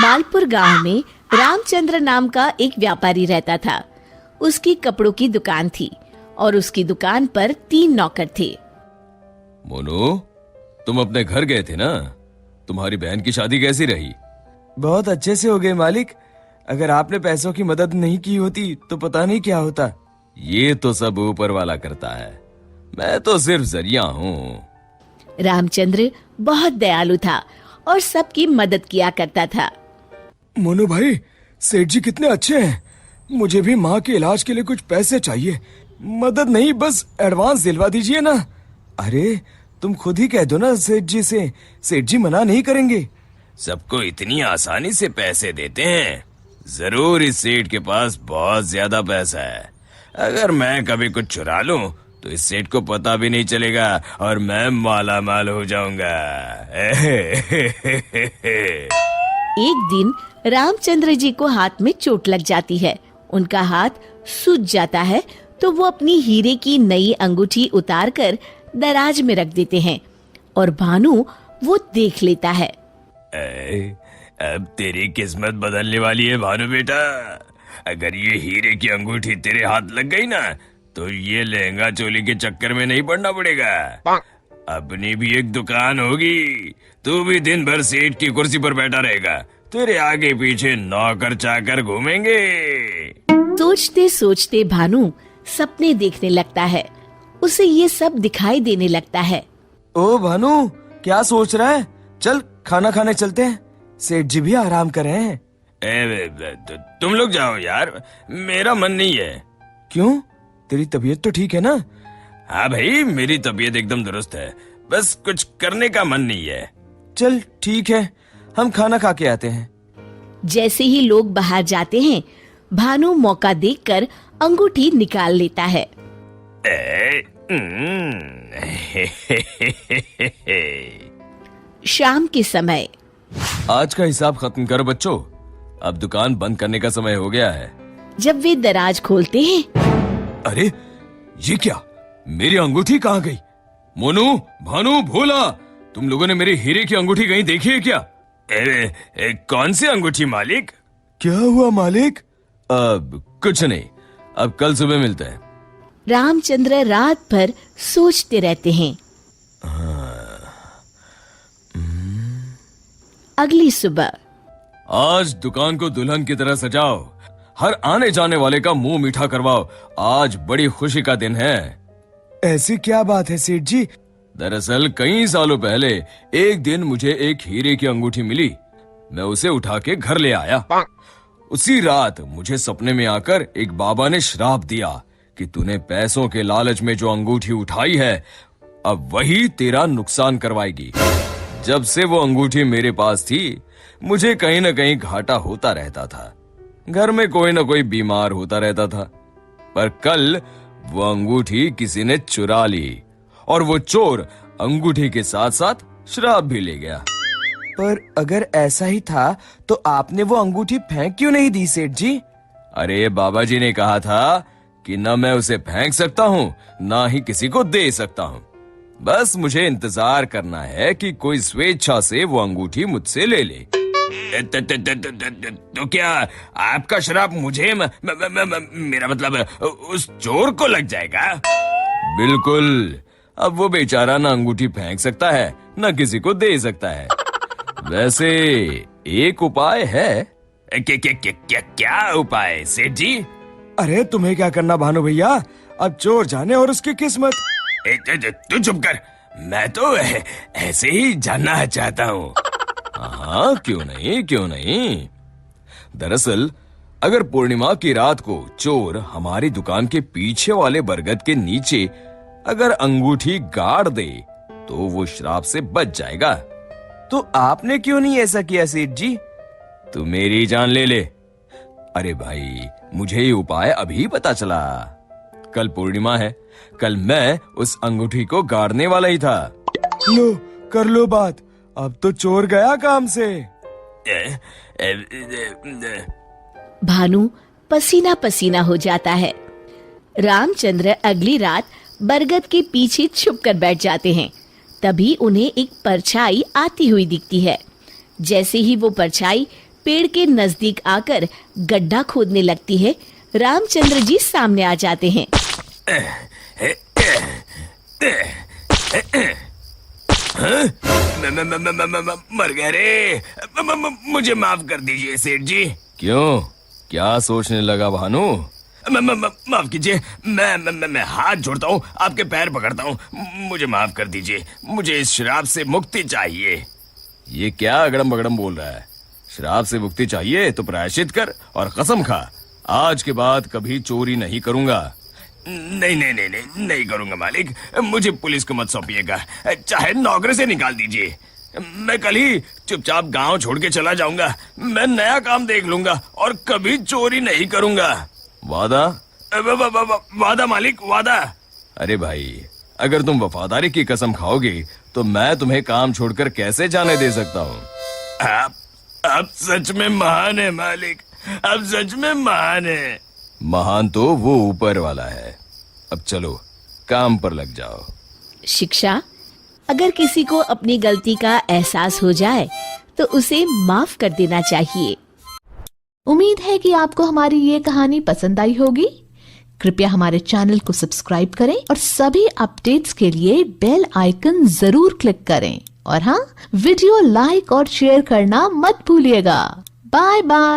मालपुर गांव में रामचंद्र नाम का एक व्यापारी रहता था। उसकी कपड़ों की दुकान थी और उसकी दुकान पर 3 नौकर थे। मोनू, तुम अपने घर गए थे ना? तुम्हारी बहन की शादी कैसी रही? बहुत अच्छे से हो गए मालिक। अगर आपने पैसों की मदद नहीं की होती तो पता नहीं क्या होता। ये तो सब ऊपर वाला करता है, मैं तो सिर्फ जरिया हूँ। रामचंद्र बहुत दयालु था और सबकी मदद किया करता था। मोनू भाई, सेठ जी कितने अच्छे हैं। मुझे भी माँ के इलाज के लिए कुछ पैसे चाहिए। मदद नहीं, बस एडवांस दिलवा दीजिए ना। अरे तुम खुद ही कह दो ना सेठ जी से, सेठ जी मना नहीं करेंगे। सबको इतनी आसानी से पैसे देते हैं? जरूर इस सेठ के पास बहुत ज्यादा पैसा है। अगर मैं कभी कुछ चुरा लूं तो इस सेठ को पता भी नहीं चलेगा और मैं माला माल हो जाऊंगा। एक दिन रामचंद्र जी को हाथ में चोट लग जाती है। उनका हाथ सूज जाता है तो वो अपनी हीरे की नई अंगूठी उतार कर दराज में रख देते हैं और भानु वो देख लेता है। अब तेरी किस्मत बदलने वाली है भानु बेटा। अगर ये हीरे की अंगूठी तेरे हाथ लग गई ना तो ये लहंगा चोली के चक्कर में नहीं पड़ना पड़ेगा। अपनी भी एक दुकान होगी, तू भी दिन भर सेठ की कुर्सी पर बैठा रहेगा, तेरे आगे पीछे नौकर चाकर घूमेंगे। सोचते सोचते भानु सपने देखने लगता है। उसे ये सब दिखाई देने लगता है। ओ भानु, क्या सोच रहा है? चल खाना खाने चलते हैं, सेठ जी भी आराम कर रहे हैं। तुम लोग जाओ यार, मेरा मन नहीं है। क्यों? तेरी तबीयत तो ठीक है ना? हाँ भाई, मेरी तबीयत एकदम दुरुस्त है, बस कुछ करने का मन नहीं है। चल ठीक है, हम खाना खा के आते हैं। जैसे ही लोग बाहर जाते हैं, भानु मौका देखकर अंगूठी निकाल लेता है। शाम के समय। आज का हिसाब खत्म कर बच्चों, अब दुकान बंद करने का समय हो गया है। जब वे दराज खोलते हैं, अरे ये क्या, मेरी अंगूठी कहाँ गई? मोनू, भानु, भोला, तुम लोगों ने मेरी हीरे की अंगूठी कहीं देखी है क्या? कौन सी अंगूठी मालिक? क्या हुआ मालिक? अब कुछ नहीं, अब कल सुबह मिलते हैं। रामचंद्र रात भर सोचते रहते हैं। अगली सुबह। आज दुकान को दुल्हन की तरह सजाओ, हर आने जाने वाले का मुंह मीठा करवाओ, आज बड़ी खुशी का दिन है। ऐसी क्या बात है सेठ जी? दरअसल कई सालों पहले एक दिन मुझे एक हीरे की अंगूठी मिली। मैं उसे उठा के घर ले आया। उसी रात मुझे सपने में आकर एक बाबा ने श्राप दिया कि तूने पैसों के लालच में जो अंगूठी उठाई है, अब वही तेरा नुकसान करवाएगी। जब से वो अंगूठी मेरे पास थी, मुझे कहीं न कहीं घाटा होता रहता था। घर में कोई न कोई बीमार होता रहता था। पर कल वो अंगूठी किसी ने चुरा ली और वो चोर अंगूठी के साथ साथ श्राप भी ले गया। पर अगर ऐसा ही था तो आपने वो अंगूठी फेंक क्यों नहीं दी सेठ जी? अरे बाबा जी ने कहा था कि न मैं उसे फेंक सकता हूँ, ना ही किसी को दे सकता हूँ। बस मुझे इंतजार करना है कि कोई स्वेच्छा से वो अंगूठी मुझसे ले ले। तो क्या आपका श्राप मुझे मेरा मतलब उस चोर को लग जाएगा? बिल्कुल। अब वो बेचारा ना अंगूठी फेंक सकता है, ना किसी को दे सकता है। वैसे एक उपाय है। क्या उपाय सेठ जी? अरे तुम्हें क्या करना भानु भैया, अब चोर जाने और उसकी किस्मत। तू चुप कर, मैं तो ऐसे ही जानना चाहता हूँ। हाँ, क्यों नहीं, क्यों नहीं। दरअसल अगर पूर्णिमा की रात को चोर हमारी दुकान के पीछे वाले बरगद के नीचे अगर अंगूठी गाड़ दे तो वो श्राप से बच जाएगा। तो आपने क्यों नहीं ऐसा किया सेठ जी? तू मेरी जान ले ले। अरे भाई, मुझे ये उपाय अभी पता चला। कल पूर्णिमा है, कल मैं उस अंगूठी को गाड़ने वाला ही था। लो कर लो बात, अब तो चोर गया काम से। भानु पसीना पसीना हो जाता है। रामचंद्र अगली रात बरगद के पीछे छुपकर बैठ जाते हैं। तभी उन्हें एक परछाई आती हुई दिखती है। जैसे ही वो परछाई पेड़ के नजदीक आकर गड्ढा खोदने लगती है, रामचंद्र जी सामने आ जाते हैं। मर गया रे। मुझे माफ कर दीजिए सेठ जी। क्यों, क्या सोचने लगा भानु? माफ कीजिए, मैं हाथ जोड़ता हूँ, आपके पैर पकड़ता हूँ, मुझे माफ कर दीजिए। मुझे इस शराब से मुक्ति चाहिए। ये क्या अगड़म बगड़म बोल रहा है? शराब से मुक्ति चाहिए तो प्रायश्चित कर और कसम खा, आज के बाद कभी चोरी नहीं करूंगा। नहीं करूंगा मालिक। मुझे पुलिस को मत सौंपिएगा, चाहे नौकरी से निकाल दीजिए। मैं कल ही चुपचाप गांव छोड़ के चला जाऊंगा। मैं नया काम देख लूंगा और कभी चोरी नहीं करूंगा। वादा? वादा मालिक, वादा। अरे भाई, अगर तुम वफादारी की कसम खाओगे तो मैं तुम्हें काम छोड़कर कैसे जाने दे सकता हूँ? आप सच में महान है मालिक, आप सच में महान है। महान तो वो ऊपर वाला है। अब चलो काम पर लग जाओ। शिक्षा, अगर किसी को अपनी गलती का एहसास हो जाए तो उसे माफ कर देना चाहिए। उम्मीद है कि आपको हमारी ये कहानी पसंद आई होगी। कृपया हमारे चैनल को सब्सक्राइब करें और सभी अपडेट्स के लिए बेल आइकन जरूर क्लिक करें। और हाँ, वीडियो लाइक और शेयर करना मत भूलिएगा। Bye bye.